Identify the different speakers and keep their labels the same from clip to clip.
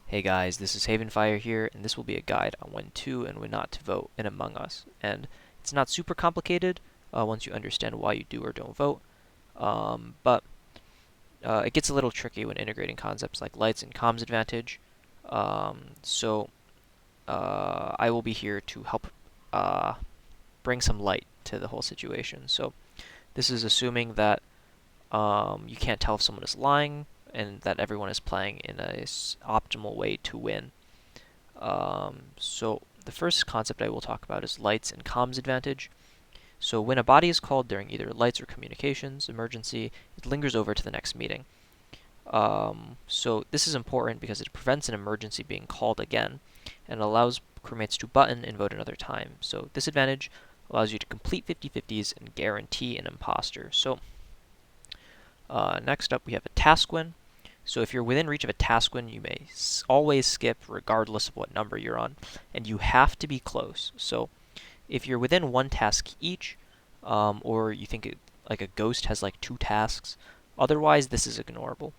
Speaker 1: Hey guys, this is Havenfire here, and this will be a guide on when to and when not to vote in Among Us. And it's not super complicated once you understand why you do or don't vote, but it gets a little tricky when integrating concepts like lights and comms advantage. I will be here to help uh, bring some light to the whole situation. So this is assuming that you can't tell if someone is lying and that everyone is playing in a optimal way to win. So the first concept I will talk about is lights and comms advantage. So when a body is called during either lights or communications emergency, it lingers over to the next meeting. So this is important because it prevents an emergency being called again and allows crewmates to button and vote another time. So this advantage allows you to complete 50-50s and guarantee an imposter. So next up we have a task win. So if you're within reach of a task win, you may always skip regardless of what number you're on, and you have to be close. So if you're within one task each, or you think like a ghost has like two tasks, otherwise this is ignorable.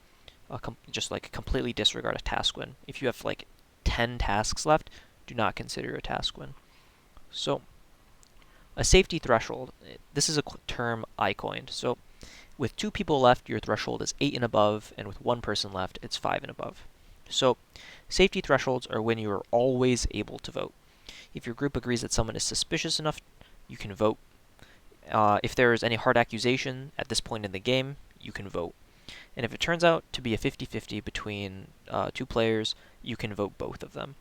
Speaker 1: Just like completely disregard a task win. If you have like 10 tasks left, do not consider a task win. So a safety threshold. This is a term I coined. So with 2 people left, your threshold is 8 and above, and with 1 person left, it's 5 and above. So safety thresholds are when you are always able to vote. If your group agrees that someone is suspicious enough, you can vote. If there is any hard accusation at this point in the game, you can vote. And if it turns out to be a 50-50 between 2 players, you can vote both of them.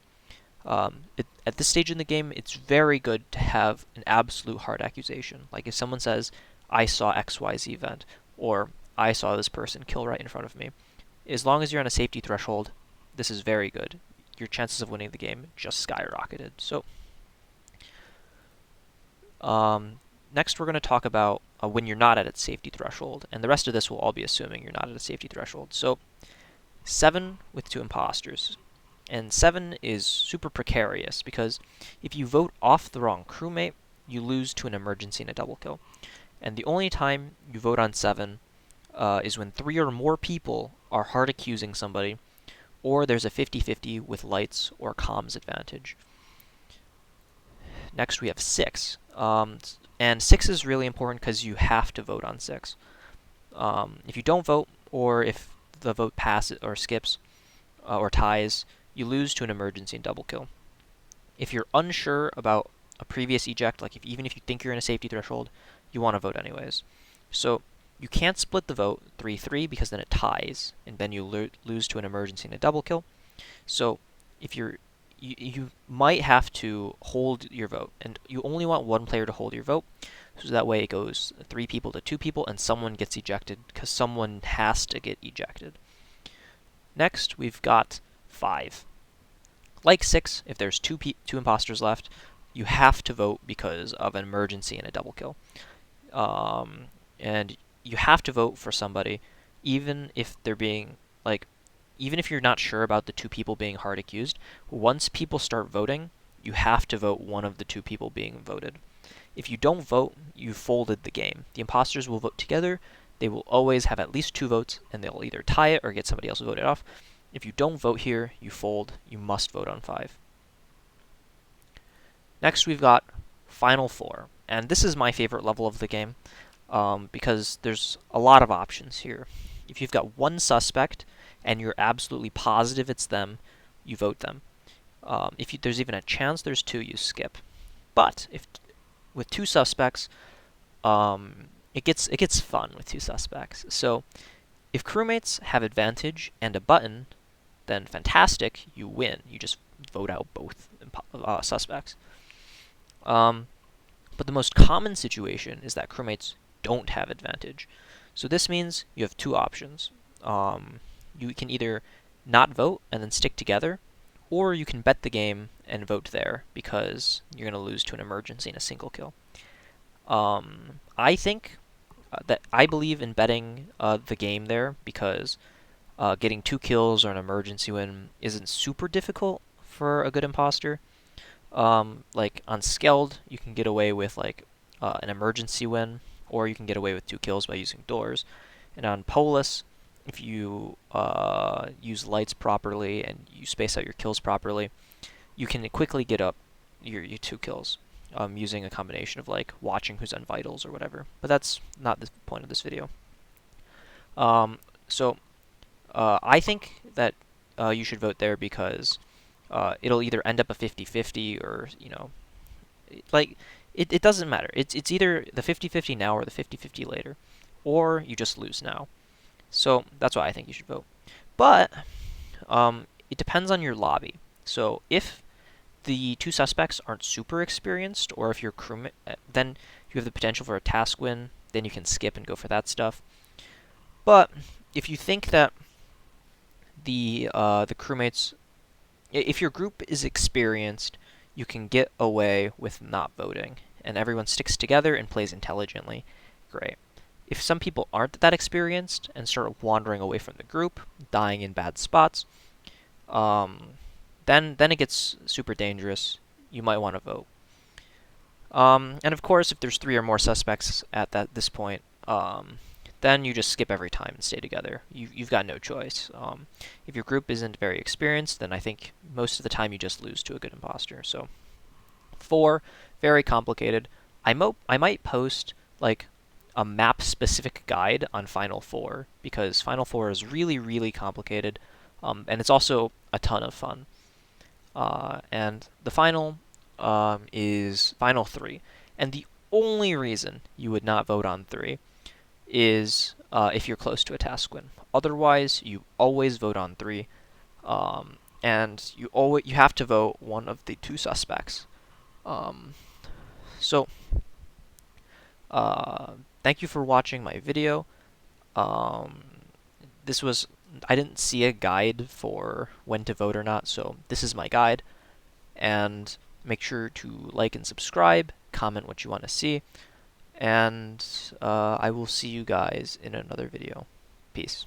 Speaker 1: At this stage in the game, it's very good to have an absolute hard accusation. Like if someone says, I saw XYZ event, or I saw this person kill right in front of me. As long as you're on a safety threshold, this is very good. Your chances of winning the game just skyrocketed. So, next we're going to talk about when you're not at its safety threshold, and the rest of this will all be assuming you're not at a safety threshold. So, 7 with 2 imposters. And 7 is super precarious because if you vote off the wrong crewmate, you lose to an emergency and a double kill. And the only time you vote on 7 is when 3 or more people are hard accusing somebody, or there's a 50-50 with lights or comms advantage. Next we have 6. And 6 is really important because you have to vote on 6. If you don't vote, or if the vote passes or skips or ties, you lose to an emergency and double kill. If you're unsure about a previous eject, like even if you think you're in a safety threshold, you want to vote anyways. So you can't split the vote 3-3 because then it ties, and then you lose to an emergency and a double kill. So if you might have to hold your vote, and you only want one player to hold your vote, so that way it goes 3 people to 2 people, and someone gets ejected because someone has to get ejected. Next, we've got 5. Like 6, if there's two imposters left, you have to vote because of an emergency and a double kill. And you have to vote for somebody, even if they're being, even if you're not sure about the 2 people being hard accused, once people start voting, you have to vote one of the 2 people being voted. If you don't vote, you folded the game. The imposters will vote together, they will always have at least 2 votes, and they'll either tie it or get somebody else voted off. If you don't vote here, you fold. You must vote on 5. Next, we've got Final 4. And this is my favorite level of the game because there's a lot of options here. If you've got one suspect and you're absolutely positive it's them, you vote them. If there's even a chance there's 2, you skip. But if with 2 suspects, it gets fun with 2 suspects. So if crewmates have advantage and a button, then fantastic, you win. You just vote out both suspects. But the most common situation is that crewmates don't have advantage. So this means you have 2 options. You can either not vote and then stick together, or you can bet the game and vote there because you're going to lose to an emergency and a single kill. I think that I believe in betting the game there because getting 2 kills or an emergency win isn't super difficult for a good imposter. Like on Skeld, you can get away with an emergency win, or you can get away with 2 kills by using doors. And on Polus, if you use lights properly and you space out your kills properly, you can quickly get up your 2 kills using a combination of like watching who's on vitals or whatever. But that's not the point of this video. So I think that you should vote there because it'll either end up a 50-50 or, like it doesn't matter. It's either the 50-50 now or the 50-50 later, or you just lose now. So that's why I think you should vote. But it depends on your lobby. So if the 2 suspects aren't super experienced, or if your crewmate, then you have the potential for a task win. Then you can skip and go for that stuff. But if you think that the crewmates, if your group is experienced, you can get away with not voting, and everyone sticks together and plays intelligently. Great. If some people aren't that experienced and start wandering away from the group, dying in bad spots, then it gets super dangerous. You might want to vote. And of course, if there's 3 or more suspects at this point, then you just skip every time and stay together. You've got no choice. If your group isn't very experienced, then I think most of the time you just lose to a good imposter. So 4, very complicated. I might post like a map-specific guide on Final 4 because Final 4 is really, really complicated, and it's also a ton of fun. And the final is Final 3. And the only reason you would not vote on 3 is if you're close to a task win. Otherwise, you always vote on 3, and you have to vote one of the 2 suspects. So, thank you for watching my video. This was I didn't see a guide for when to vote or not, so this is my guide. And make sure to like and subscribe, comment what you want to see, and I will see you guys in another video. Peace.